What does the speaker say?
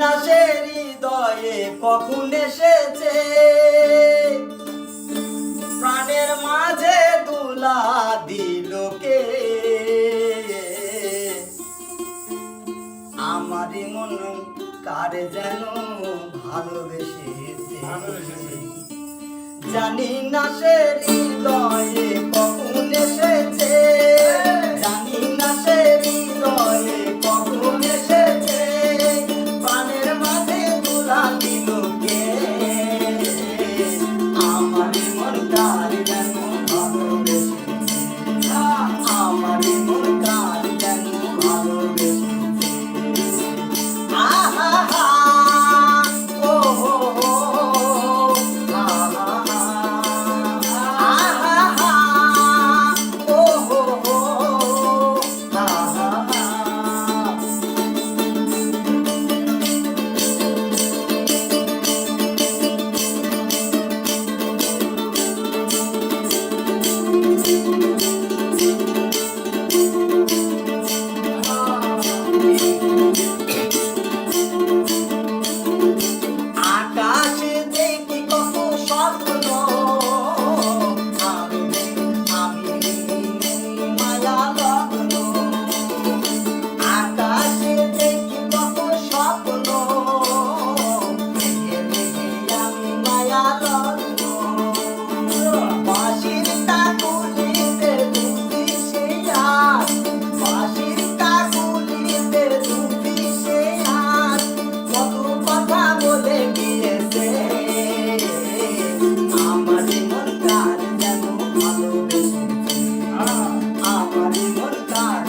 না সে হৃদয়ে কখন এসেছে, প্রাণের মাঝে দুলা দিল কে। আমারই মন কারে যেন ভালোবেসেছে, জানি না সে হৃদয়ে কখন এসেছে, জানি না সে হৃদয়ে কখন এসেছে, প্রাণের মাঝে দুলা দিল কে। আমারই মন কারে যেন ভালোবেসেছে, আমারই মন কারে যেন ভালোবেসেছে। আহা ও হো হো, আমারই মন কার